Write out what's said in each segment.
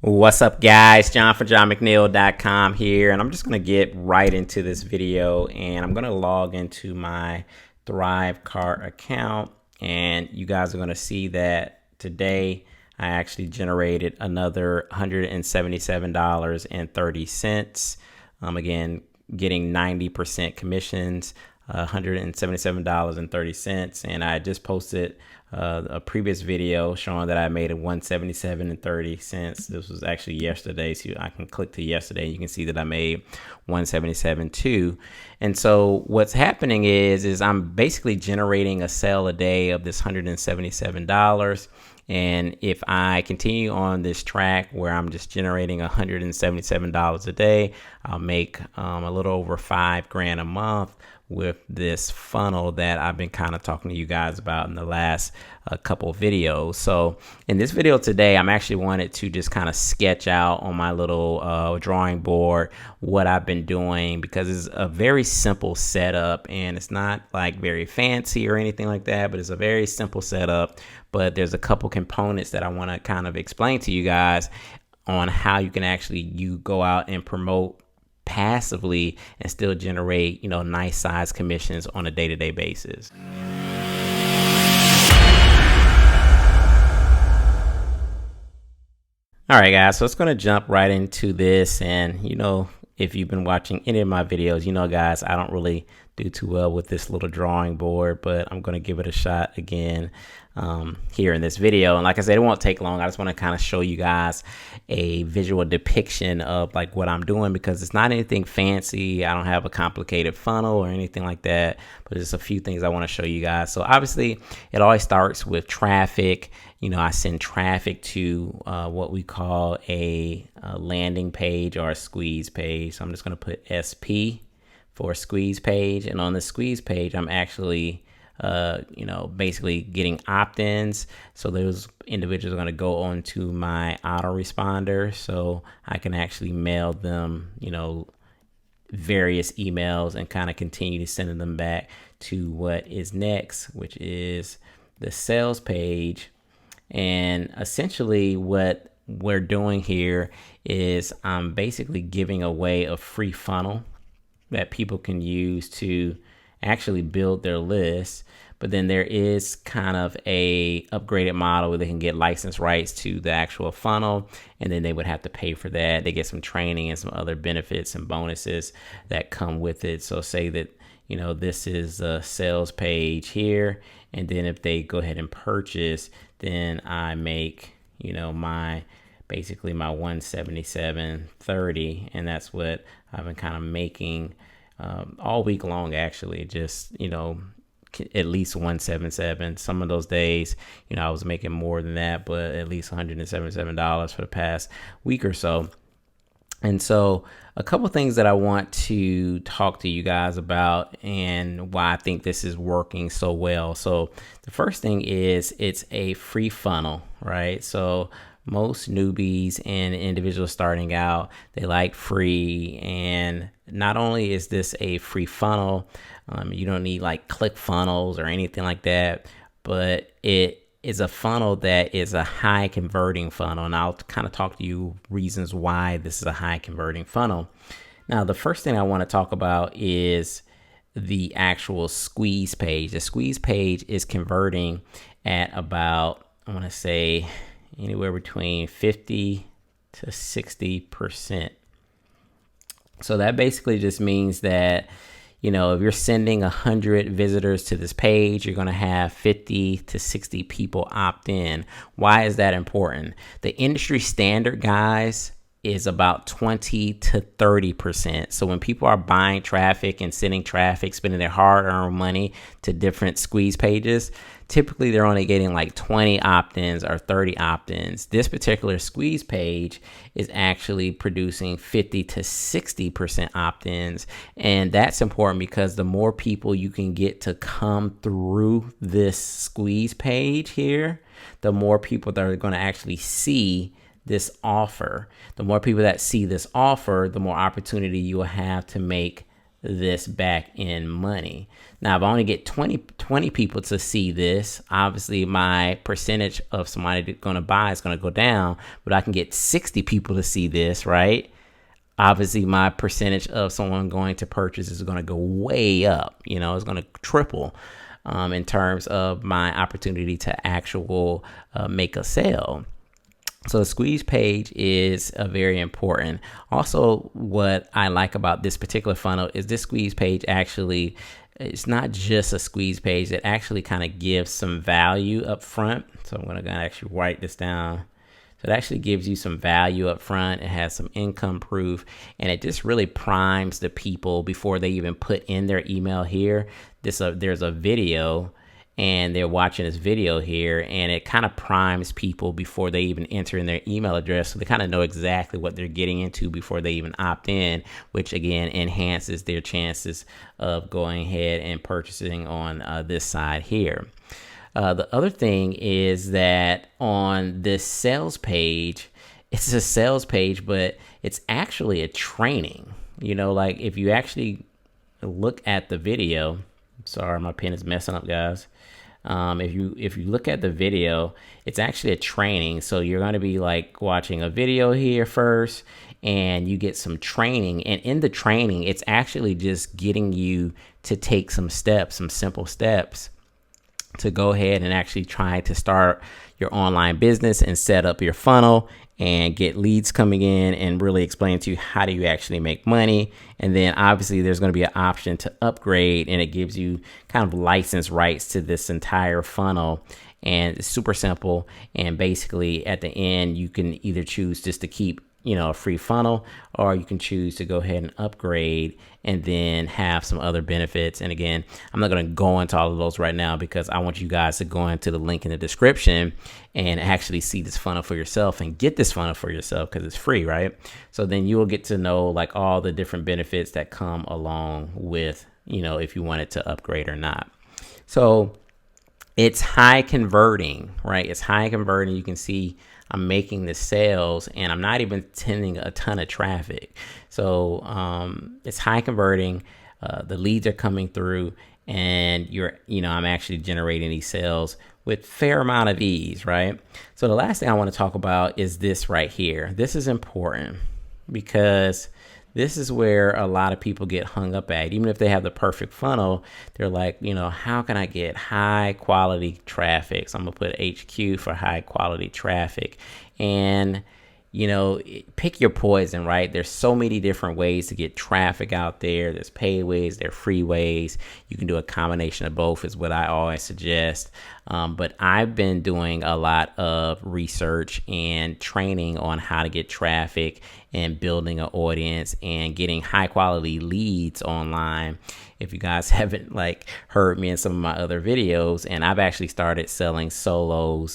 What's up, guys? John for JohnMcNeil.com here, and I'm just going to get right into this video, and I'm going to log into my ThriveCart account, and you guys are going to see that today I actually generated another $177.30. Again, getting 90% commissions, $177.30, and I just posted a previous video showing that I made it $177.30. This was actually yesterday, so I can click to yesterday and you can see that I made $177 too. And so what's happening is I'm basically generating a sale a day of this $177. And if I continue on this track where I'm just generating $177 a day, I'll make a little over $5,000 a month with this funnel that I've been kind of talking to you guys about in the last couple of videos. So in this video today, I'm actually wanted to just kind of sketch out on my little drawing board what I've been doing, because it's a very simple setup and it's not like very fancy or anything like that, but it's a very simple setup. But there's a couple components that I want to kind of explain to you guys on how you can actually go out and promote passively and still generate, nice size commissions on a day-to-day basis. All right, guys, so it's going to jump right into this. And, if you've been watching any of my videos, guys, I don't really do too well with this little drawing board, but I'm going to give it a shot again here in this video. And like I said, it won't take long. I just want to kind of show you guys a visual depiction of like what I'm doing, because it's not anything fancy. I don't have a complicated funnel or anything like that, but there's a few things I want to show you guys. So obviously it always starts with traffic. I send traffic to what we call a landing page or a squeeze page. So I'm just going to put SP for a squeeze page. And on the squeeze page, I'm actually, basically getting opt-ins. So those individuals are going to go onto my autoresponder, so I can actually mail them, various emails and kind of continue to send them back to what is next, which is the sales page. And essentially what we're doing here is I'm basically giving away a free funnel that people can use to actually build their list. But then there is kind of a upgraded model where they can get license rights to the actual funnel, and then they would have to pay for that. They get some training and some other benefits and bonuses that come with it. So say that, this is a sales page here, and then if they go ahead and purchase, then I make, basically my $177.30, and that's what I've been kind of making all week long, actually. Just, at least $177. Some of those days, I was making more than that, but at least $177 for the past week or so. And so a couple things that I want to talk to you guys about and why I think this is working so well. So the first thing is it's a free funnel, right? So most newbies and individuals starting out, they like free. And not only is this a free funnel, you don't need like ClickFunnels or anything like that, but it is a funnel that is a high converting funnel. And I'll kind of talk to you reasons why this is a high converting funnel. Now, the first thing I want to talk about is the actual squeeze page. The squeeze page is converting at about, I want to say, anywhere between 50 to 60%. So that basically just means that, if you're sending 100 visitors to this page, you're going to have 50 to 60 people opt in. Why is that important? The industry standard, guys, is about 20 to 30%. So when people are buying traffic and sending traffic, spending their hard-earned money to different squeeze pages, typically they're only getting like 20 opt-ins or 30 opt-ins. This particular squeeze page is actually producing 50 to 60% opt-ins. And that's important because the more people you can get to come through this squeeze page here, the more people that are going to actually see this offer. The more people that see this offer, the more opportunity you will have to make this back in money. Now, if I only get 20 people to see this, obviously my percentage of somebody that's going to buy is going to go down, but I can get 60 people to see this, right? Obviously my percentage of someone going to purchase is going to go way up. It's going to triple in terms of my opportunity to make a sale. So the squeeze page is very important. Also, what I like about this particular funnel is this squeeze page actually, it's not just a squeeze page. It actually kind of gives some value up front. So I'm going to actually write this down. So it actually gives you some value up front. It has some income proof, and it just really primes the people before they even put in their email here. There's a video, and they're watching this video here, and it kind of primes people before they even enter in their email address. So they kind of know exactly what they're getting into before they even opt in, which again enhances their chances of going ahead and purchasing on this side here. The other thing is that on this sales page, it's a sales page, but it's actually a training. Like if you actually look at the video, sorry, my pen is messing up, guys. If you look at the video, it's actually a training. So you're going to be like watching a video here first, and you get some training. And in the training, it's actually just getting you to take some steps, some simple steps to go ahead and actually try to start your online business and set up your funnel and get leads coming in, and really explain to you how do you actually make money. And then obviously there's going to be an option to upgrade, and it gives you kind of license rights to this entire funnel. And it's super simple. And basically at the end, you can either choose just to keep a free funnel, or you can choose to go ahead and upgrade and then have some other benefits. And again, I'm not going to go into all of those right now, because I want you guys to go into the link in the description and actually see this funnel for yourself and get this funnel for yourself, because it's free, right? So then you will get to know like all the different benefits that come along with, if you wanted to upgrade or not. So it's high converting, right? It's high converting. You can see I'm making the sales, and I'm not even sending a ton of traffic. So it's high converting. The leads are coming through, and I'm actually generating these sales with fair amount of ease, right? So the last thing I want to talk about is this right here. This is important, because this is where a lot of people get hung up at. Even if they have the perfect funnel, they're like, how can I get high quality traffic? So I'm going to put HQ for high quality traffic. And, pick your poison, right? There's so many different ways to get traffic out there. There's paid ways, there's free ways. You can do a combination of both is what I always suggest. But I've been doing a lot of research and training on how to get traffic and building an audience and getting high quality leads online. If you guys haven't heard me in some of my other videos, and I've actually started selling solo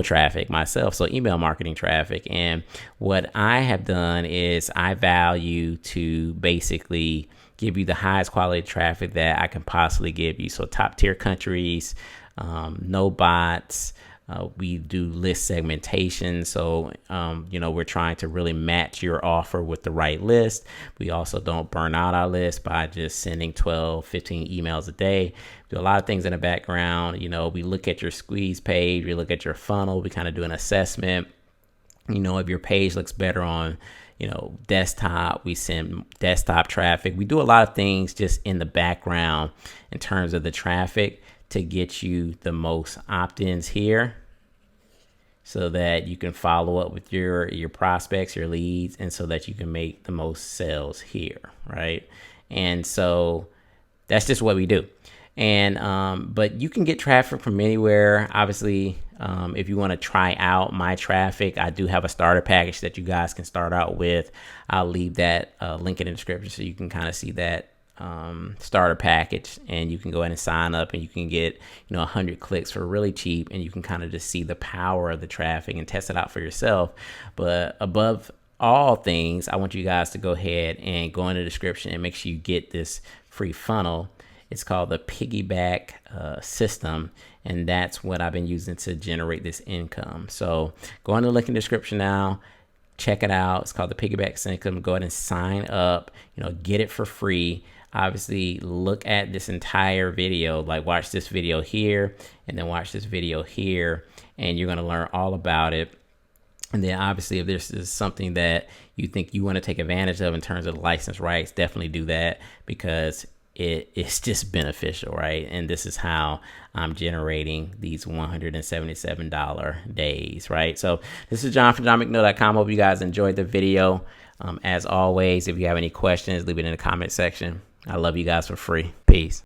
traffic myself, so email marketing traffic. And what I have done is I value to basically give you the highest quality traffic that I can possibly give you. So top tier countries, no bots. We do list segmentation. So, we're trying to really match your offer with the right list. We also don't burn out our list by just sending 12, 15 emails a day. We do a lot of things in the background. We look at your squeeze page, we look at your funnel, we kind of do an assessment. If your page looks better on, desktop, we send desktop traffic. We do a lot of things just in the background in terms of the traffic to get you the most opt-ins here, so that you can follow up with your prospects, your leads, and so that you can make the most sales here, right? And so that's just what we do. And but you can get traffic from anywhere. Obviously, if you want to try out my traffic, I do have a starter package that you guys can start out with. I'll leave that link in the description so you can kind of see that starter package, and you can go ahead and sign up, and you can get 100 clicks for really cheap, and you can kind of just see the power of the traffic and test it out for yourself. But above all things, I want you guys to go ahead and go in the description and make sure you get this free funnel. It's called the piggyback system, and that's what I've been using to generate this income. So go in the link in the description now. Check it out. It's called the piggyback system. Go ahead and sign up, get it for free. obviously look at this entire video, like watch this video here and then watch this video here, and you're going to learn all about it. And then obviously if this is something that you think you want to take advantage of in terms of the license rights, definitely do that, because it's just beneficial, right? And this is how I'm generating these $177 days, right? So this is John from JohnMcNeil.com. Hope you guys enjoyed the video. As always, if you have any questions, leave it in the comment section. I love you guys for free. Peace.